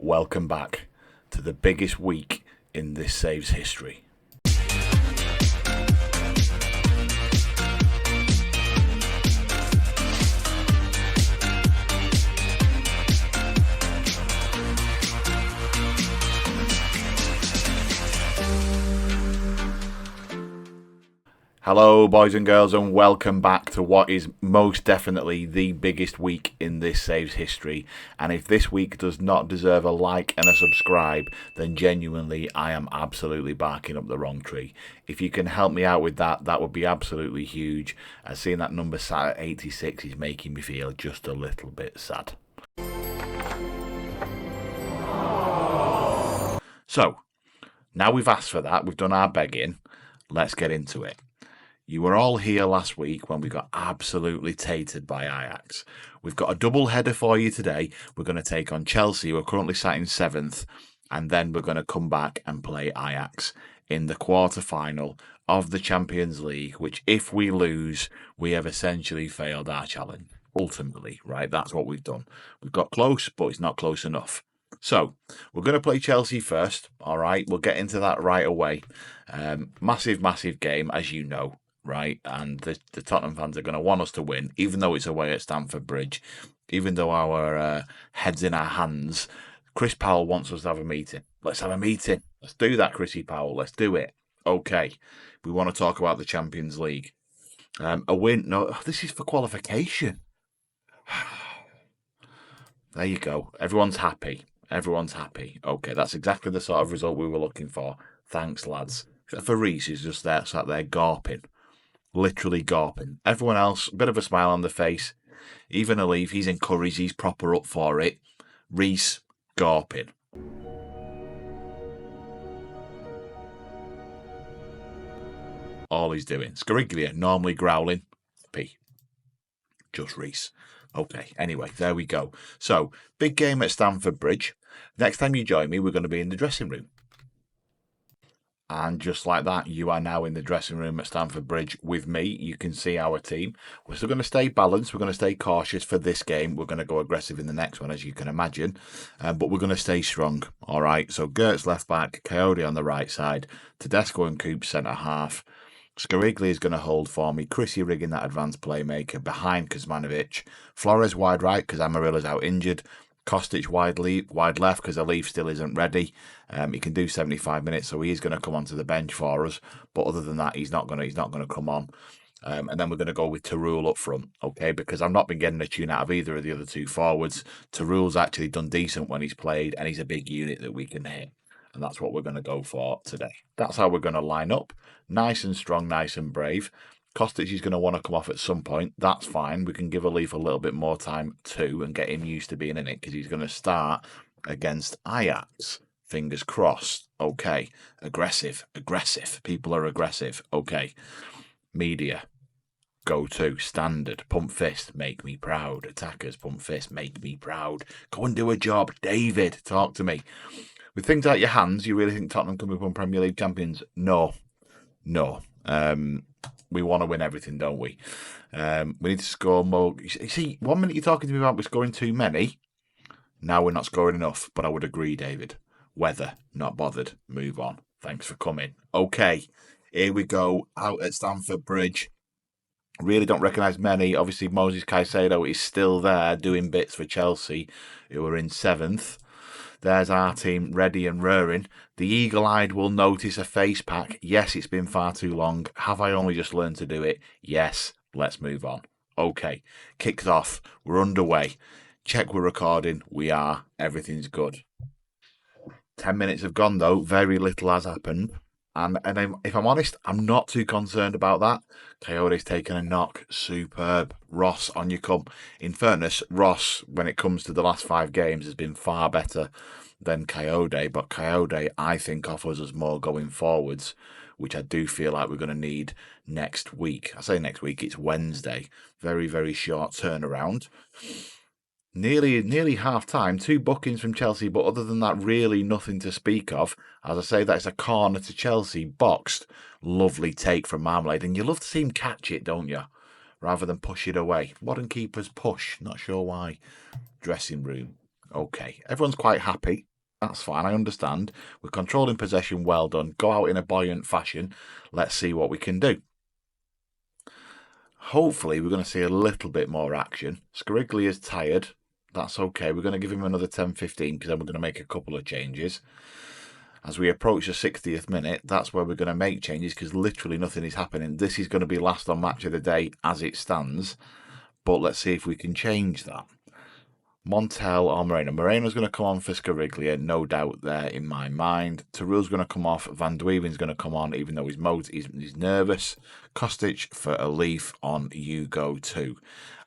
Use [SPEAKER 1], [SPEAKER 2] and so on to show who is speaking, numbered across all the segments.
[SPEAKER 1] welcome back to the biggest week in this save's history. Hello boys and girls, and welcome back to what is most definitely the biggest week in this save's history. And if this week does not deserve a like and a subscribe, then genuinely I am absolutely barking up the wrong tree. If you can help me out with that, that would be absolutely huge. And seeing that number sat at 86 is making me feel just a little bit sad. So, now we've asked for that, we've done our begging, let's get into it. You were all here last week when we got absolutely tatered by Ajax. We've got a double header for you today. We're going to take on Chelsea, who are currently sat in 7th, and then we're going to come back and play Ajax in the quarter-final of the Champions League, which if we lose, we have essentially failed our challenge. Ultimately, right? That's what we've done. We've got close, but it's not close enough. So, we're going to play Chelsea first, all right? We'll get into that right away. Massive game, as you know. Right, and the Tottenham fans are going to want us to win, even though it's away at Stamford Bridge, even though our head's in our hands. Chris Powell wants us to have a meeting. Let's have a meeting. Let's do that, Chrissy Powell. Let's do it. Okay, we want to talk about the Champions League. A win. No, this is for qualification. There you go. Everyone's happy. Everyone's happy. Okay, that's exactly the sort of result we were looking for. Thanks, lads. Except for Reece, who's just there, sat there gawping. Literally gawping. Everyone else, a bit of a smile on the face. Even Alif, he's encouraged, he's proper up for it. Reece, gawping. All he's doing. Scariglia, normally growling. P. Just Reece. Okay, anyway, there we go. So, big game at Stamford Bridge. Next time you join me, we're going to be in the dressing room. And just like that, you are now in the dressing room at Stamford Bridge with me. You can see our team. We're still going to stay balanced. We're going to stay cautious for this game. We're going to go aggressive in the next one, as you can imagine. But we're going to stay strong. All right. So Gertz left back, Coyote on the right side, Tedesco and Coops centre half. Scariglia is going to hold for me. Chrissy rigging that advanced playmaker behind Kuzmanovic. Flores wide right because Amarilla's out injured. Kostic wide left because Alif still isn't ready. He can do 75 minutes, so he is going to come onto the bench for us. But other than that, he's not going to come on. And then we're going to go with Tarul up front, okay? Because I've not been getting a tune out of either of the other two forwards. Tarul's actually done decent when he's played, and he's a big unit that we can hit. And that's what we're going to go for today. That's how we're going to line up. Nice and strong, nice and brave. Kostic is going to want to come off at some point. That's fine. We can give Alif a little bit more time too and get him used to being in it because he's going to start against Ajax. Fingers crossed. Okay. Aggressive. People are aggressive. Okay. Media. Go to. Standard. Pump fist. Make me proud. Attackers. Pump fist. Make me proud. Go and do a job. David, talk to me. With things out your hands, you really think Tottenham can become Premier League champions? No. We want to win everything, don't we? We need to score more. You see, 1 minute you're talking to me about we're scoring too many. Now we're not scoring enough. But I would agree, David. Weather, not bothered. Move on. Thanks for coming. Okay, here we go. Out at Stamford Bridge. Really don't recognise many. Obviously, Moses Caicedo is still there doing bits for Chelsea, who are in 7th. There's our team ready and roaring. The eagle-eyed will notice a face pack. Yes, it's been far too long. Have I only just learned to do it? Yes. Let's move on. Okay. Kicked off. We're underway. Check we're recording. We are. Everything's good. 10 minutes have gone, though. Very little has happened. And if I'm honest, I'm not too concerned about that. Coyote's taken a knock. Superb. Ross, on you come. In fairness, Ross, when it comes to the last 5 games, has been far better than Coyote. But Coyote, I think, offers us more going forwards, which I do feel like we're going to need next week. I say next week, it's Wednesday. Very, very short turnaround. Nearly half time, 2 bookings from Chelsea, but other than that, really nothing to speak of. As I say, that's a corner to Chelsea, boxed. Lovely take from Marmalade, and you love to see him catch it, don't you? Rather than push it away. Modern keepers push, not sure why. Dressing room. Okay, everyone's quite happy. That's fine. I understand. We're controlling possession. Well done. Go out in a buoyant fashion. Let's see what we can do. Hopefully, we're going to see a little bit more action. Scriggly is tired. That's okay. We're going to give him another 10-15 because then we're going to make a couple of changes. As we approach the 60th minute, that's where we're going to make changes because literally nothing is happening. This is going to be last on match of the day as it stands. But let's see if we can change that. Montel or Moreno. Moreno's going to come on for Scariglia, no doubt there in my mind. Tarul's going to come off. Van Dweeven's going to come on, even though he's nervous. Kostic for a leaf on You Go too.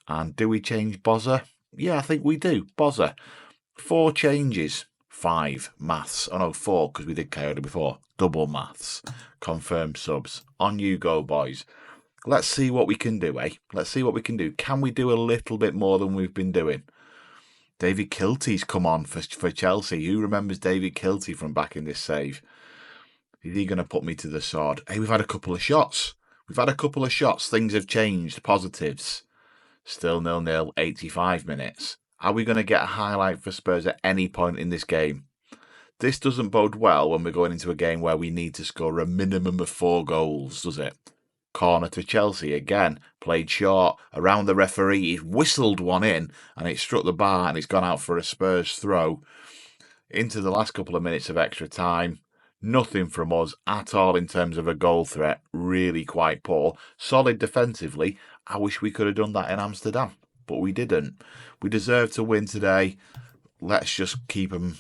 [SPEAKER 1] And do we change Bozza? Yeah, I think we do. Bozza. 4 changes. 5 maths. Oh no, 4 because we did Coyote before. Double maths. Confirmed subs. On you go, boys. Let's see what we can do, eh? Let's see what we can do. Can we do a little bit more than we've been doing? David Kilty's come on for Chelsea. Who remembers David Kilty from back in this save? Is he going to put me to the sword? Hey, we've had a couple of shots. Things have changed. Positives. Still 0-0, 85 minutes. Are we going to get a highlight for Spurs at any point in this game? This doesn't bode well when we're going into a game where we need to score a minimum of 4 goals, does it? Corner to Chelsea again, played short, around the referee, he's whistled one in and it struck the bar and it's gone out for a Spurs throw. Into the last couple of minutes of extra time, nothing from us at all in terms of a goal threat, really quite poor. Solid defensively, I wish we could have done that in Amsterdam, but we didn't. We deserve to win today. Let's just keep them,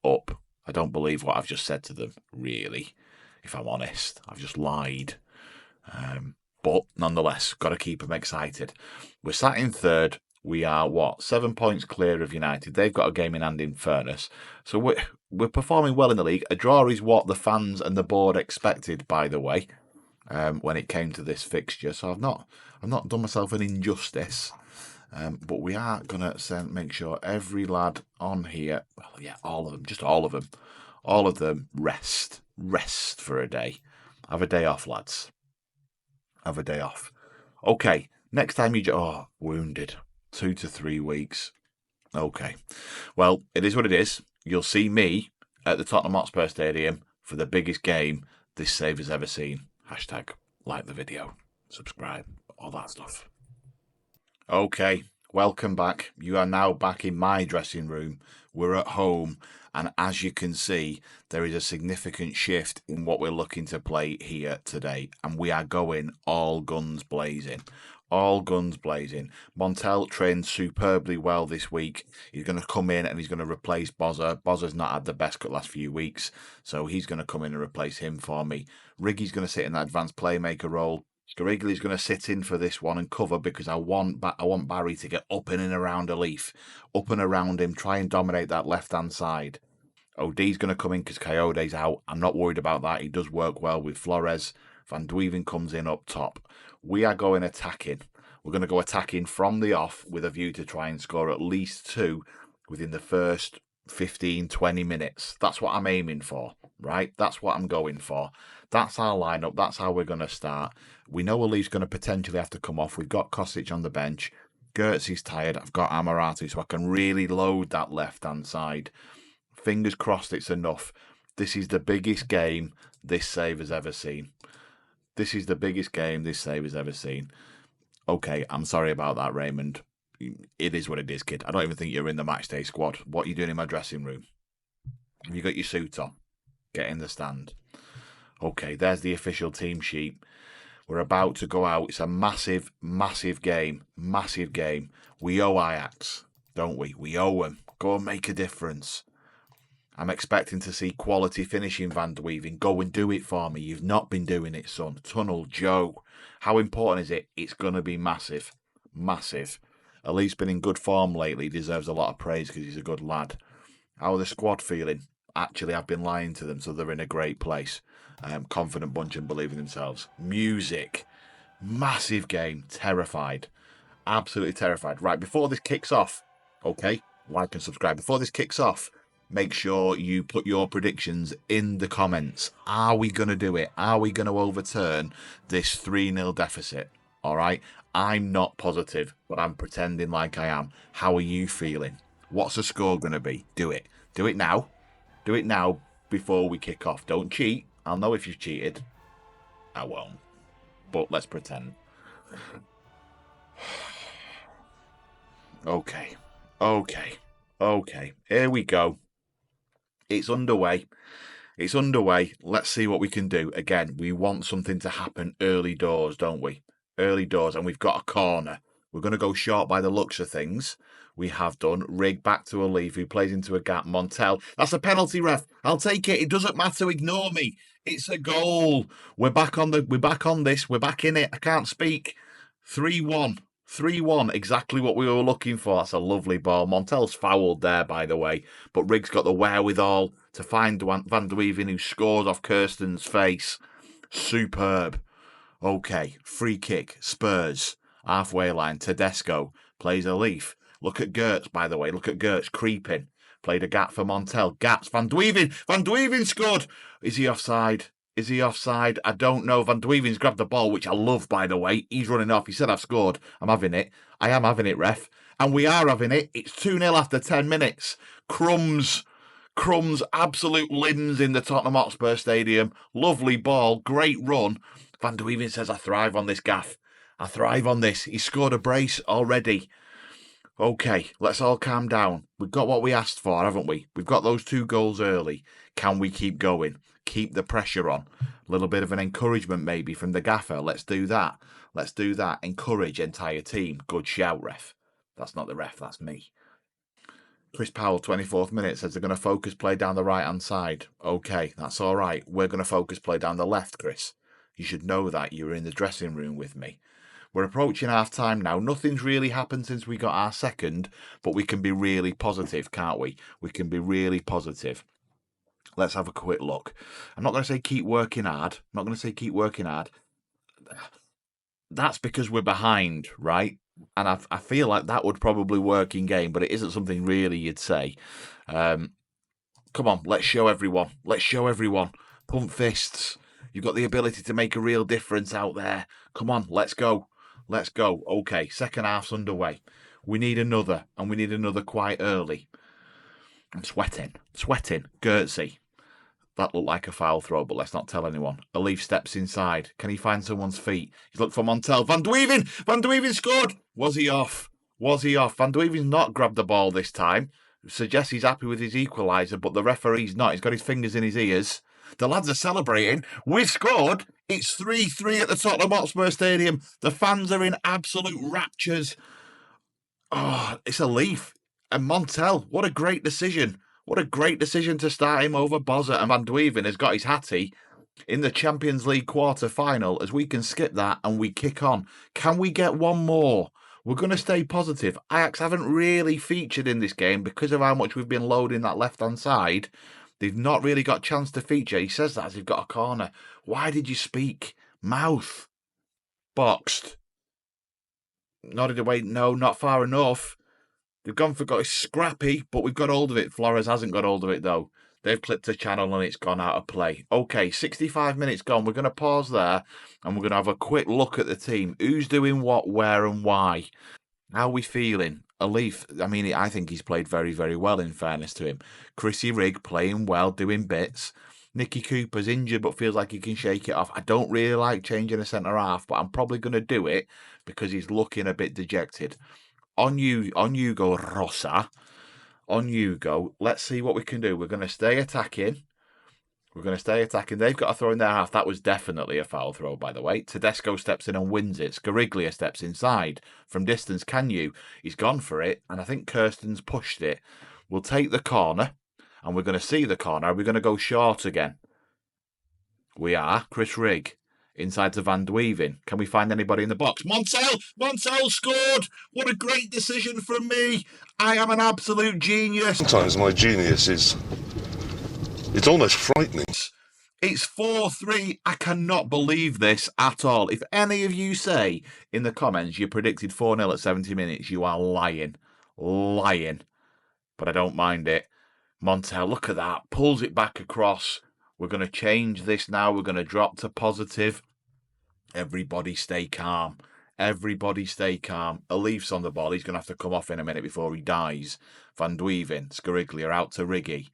[SPEAKER 1] up. I don't believe what I've just said to them, really, if I'm honest. I've just lied. But nonetheless, got to keep them excited. We're sat in third. We are, 7 points clear of United. They've got a game in hand in fairness. So we're performing well in the league. A draw is what the fans and the board expected, by the way, when it came to this fixture. So I've not done myself an injustice. But we are going to make sure every lad on here, all of them rest for a day. Have a day off, lads. Have a day off. Okay, next time wounded. 2 to 3 weeks. Okay. Well, it is what it is. You'll see me at the Tottenham Hotspur Stadium for the biggest game this save has ever seen. Hashtag like the video, subscribe, all that stuff. Okay, welcome back. You are now back in my dressing room. We're at home. And as you can see, there is a significant shift in what we're looking to play here today. And we are going all guns blazing. All guns blazing. Montel trained superbly well this week. He's going to come in and he's going to replace Bozza. Bozza's not had the best last few weeks, so he's going to come in and replace him for me. Riggy's going to sit in that advanced playmaker role. Scarigli's going to sit in for this one and cover because I want Barry to get up in and around a leaf. Up and around him, try and dominate that left-hand side. OD's going to come in because Coyote's out. I'm not worried about that. He does work well with Flores. Van Dweeven comes in up top. We are going attacking. We're going to go attacking from the off with a view to try and score at least 2 within the first 15, 20 minutes. That's what I'm aiming for, right? That's what I'm going for. That's our lineup. That's how we're going to start. We know Ali's going to potentially have to come off. We've got Kostic on the bench. Gertz is tired. I've got Amaratu, so I can really load that left-hand side. Fingers crossed it's enough. This is the biggest game this save has ever seen. This is the biggest game this save has ever seen. Okay, I'm sorry about that, Raymond. It is what it is, kid. I don't even think you're in the matchday squad. What are you doing in my dressing room? Have you got your suit on? Get in the stand. Okay, there's the official team sheet. We're about to go out. It's a massive, massive game. Massive game. We owe Ajax, don't we? We owe them. Go and make a difference. I'm expecting to see quality finishing, Van de Weaving. Go and do it for me. You've not been doing it, son. Tunnel Joe. How important is it? It's going to be massive. Massive. Ali's been in good form lately. He deserves a lot of praise because he's a good lad. How are the squad feeling? Actually, I've been lying to them, so they're in a great place. Confident bunch and believe in themselves. Music. Massive game. Terrified. Absolutely terrified. Right, before this kicks off, okay, like and subscribe. Before this kicks off, make sure you put your predictions in the comments. Are we going to do it? Are we going to overturn this 3-0 deficit? All right. I'm not positive, but I'm pretending like I am. How are you feeling? What's the score going to be? Do it. Do it now. Do it now before we kick off. Don't cheat. I'll know if you've cheated. I won't. But let's pretend. Okay. Here we go. It's underway. Let's see what we can do. Again, we want something to happen early doors, don't we? Early doors, and we've got a corner. We're going to go short by the looks of things. We have done. Rig back to a leaf who plays into a gap. Montel. That's a penalty, ref. I'll take it. It doesn't matter. Ignore me. It's a goal. We're back on this. We're back in it. I can't speak. 3-1. 3-1, exactly what we were looking for. That's a lovely ball. Montel's fouled there, by the way, but Riggs got the wherewithal to find Van de Weven, who scores off Kirsten's face. Superb. Okay, free kick, Spurs, halfway line, Tedesco plays a leaf. Look at Gertz, by the way. Look at Gertz creeping. Played a gap for Montel. Gaps, Van de Weven. Van de Weven scored. Is he offside? I don't know. Van de Weven's grabbed the ball, which I love, by the way. He's running off. He said, I've scored. I'm having it. I am having it, ref. And we are having it. It's 2-0 after 10 minutes. Crumbs, absolute limbs in the Tottenham Hotspur Stadium. Lovely ball. Great run. Van de Weven says, I thrive on this, Gaff. I thrive on this. He scored a brace already. Okay, let's all calm down. We've got what we asked for, haven't we? We've got those 2 goals early. Can we keep going? Keep the pressure on. A little bit of an encouragement maybe from the gaffer. Let's do that. Encourage entire team. Good shout, ref. That's not the ref, that's me. Chris Powell, 24th minute, says they're going to focus play down the right-hand side. Okay, that's all right. We're going to focus play down the left, Chris. You should know that. You were in the dressing room with me. We're approaching half-time now. Nothing's really happened since we got our second, but we can be really positive, can't we? We can be really positive. Let's have a quick look. I'm not going to say keep working hard. That's because we're behind, right? And I feel like that would probably work in game, but it isn't something really you'd say. Come on, let's show everyone. Pump fists. You've got the ability to make a real difference out there. Come on, let's go. Okay, second half's underway. We need another, and we need another quite early. I'm sweating. Gertzy. That looked like a foul throw, but let's not tell anyone. Alif steps inside. Can he find someone's feet? He's looked for Montel. Van de Weven scored. Was he off? Van de Weven's not grabbed the ball this time. Suggests he's happy with his equaliser, but the referee's not. He's got his fingers in his ears. The lads are celebrating. We've scored. It's 3-3 at the Tottenham Hotspur Stadium. The fans are in absolute raptures. Oh, it's a leaf. And Montel, what a great decision. To start him over Bozza, and Van de Weven has got his hattie in the Champions League quarter-final, as we can skip that and we kick on. Can we get one more? We're going to stay positive. Ajax haven't really featured in this game because of how much we've been loading that left-hand side. They've not really got a chance to feature. He says that as they've got a corner. Why did you speak? Mouth. Boxed. Nodded away. No, not far enough. They've gone for got scrappy, but we've got hold of it. Flores hasn't got hold of it, though. They've clipped a channel and it's gone out of play. Okay, 65 minutes gone. We're going to pause there and we're going to have a quick look at the team. Who's doing what, where and why? How are we feeling? Alif, I think he's played very, very well, in fairness to him. Chrissy Rigg playing well, doing bits. Nicky Cooper's injured but feels like he can shake it off. I don't really like changing a centre-half, but I'm probably going to do it because he's looking a bit dejected. On you go, Rosa. On you go. Let's see what we can do. We're going to stay attacking. They've got a throw in their half. That was definitely a foul throw, by the way. Tedesco steps in and wins it. Scariglia steps inside. From distance, can you? He's gone for it, and I think Kirsten's pushed it. We'll take the corner, and we're going to see the corner. Are we going to go short again? We are. Chris Rigg. Inside to Van de Weven. Can we find anybody in the box? Montel scored! What a great decision from me! I am an absolute genius.
[SPEAKER 2] Sometimes my genius is... it's almost frightening.
[SPEAKER 1] It's 4-3. I cannot believe this at all. If any of you say in the comments you predicted 4-0 at 70 minutes, you are lying. But I don't mind it. Montel, look at that. Pulls it back across. We're going to change this now. We're going to drop to positive. Everybody stay calm. Alif's on the ball. He's going to have to come off in a minute before he dies. Van de Weven, Scariglia out to Riggy.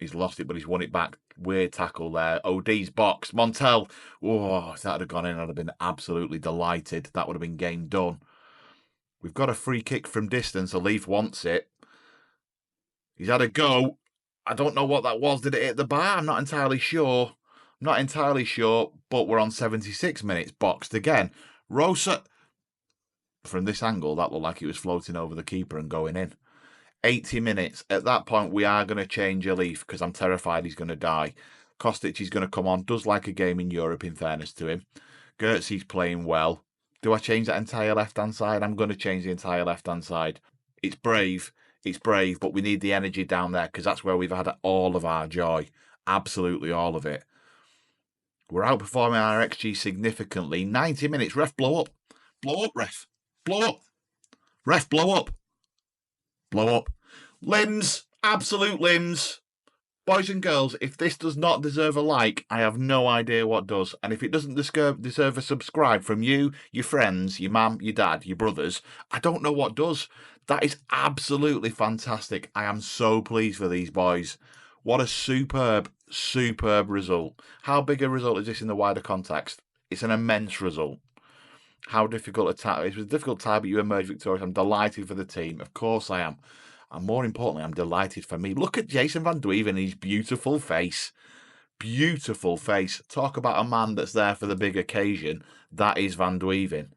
[SPEAKER 1] He's lost it, but he's won it back. Weird tackle there. OD's box. Montel. Oh, if that had gone in, I'd have been absolutely delighted. That would have been game done. We've got a free kick from distance. A Leaf wants it. He's had a go. I don't know what that was. Did it hit the bar? I'm not entirely sure. But we're on 76 minutes. Boxed again. Rosa. From this angle, that looked like it was floating over the keeper and going in. 80 minutes. At that point, we are going to change a Leaf because I'm terrified he's going to die. Kostic is going to come on. Does like a game in Europe, in fairness to him. Gertzy's playing well. Do I change that entire left-hand side? I'm going to change the entire left-hand side. It's brave, but we need the energy down there because that's where we've had all of our joy. Absolutely all of it. We're outperforming our XG significantly. 90 minutes. Ref, blow up. Blow up, ref. Blow up. Ref, blow up. Blow up. Limbs. Absolute limbs. Boys and girls, if this does not deserve a like, I have no idea what does. And if it doesn't deserve a subscribe from you, your friends, your mum, your dad, your brothers, I don't know what does. That is absolutely fantastic. I am so pleased for these boys. What a superb result. How big a result is this in the wider context? It's an immense result. How difficult a time. It was a difficult time, but you emerged victorious. I'm delighted for the team. Of course I am. And more importantly, I'm delighted for me. Look at Jason Van Duijven and his beautiful face. Beautiful face. Talk about a man that's there for the big occasion. That is Van Duijven.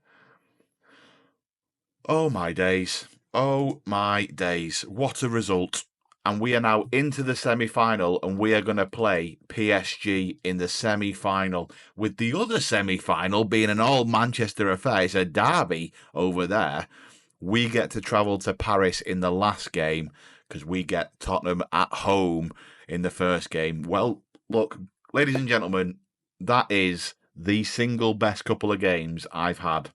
[SPEAKER 1] Oh, my days. Oh, my days. What a result. And we are now into the semi-final, and we are going to play PSG in the semi-final, with the other semi-final being an all-Manchester affair. It's a derby over there. We get to travel to Paris in the last game because we get Tottenham at home in the first game. Well, look, ladies and gentlemen, that is the single best couple of games I've had.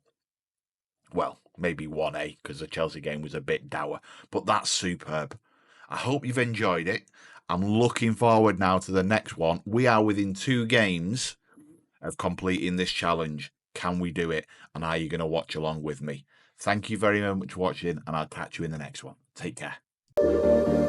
[SPEAKER 1] Well, maybe 1A because the Chelsea game was a bit dour, but that's superb. I hope you've enjoyed it. I'm looking forward now to the next one. We are within 2 games of completing this challenge. Can we do it? And are you going to watch along with me? Thank you very much for watching, and I'll catch you in the next one. Take care.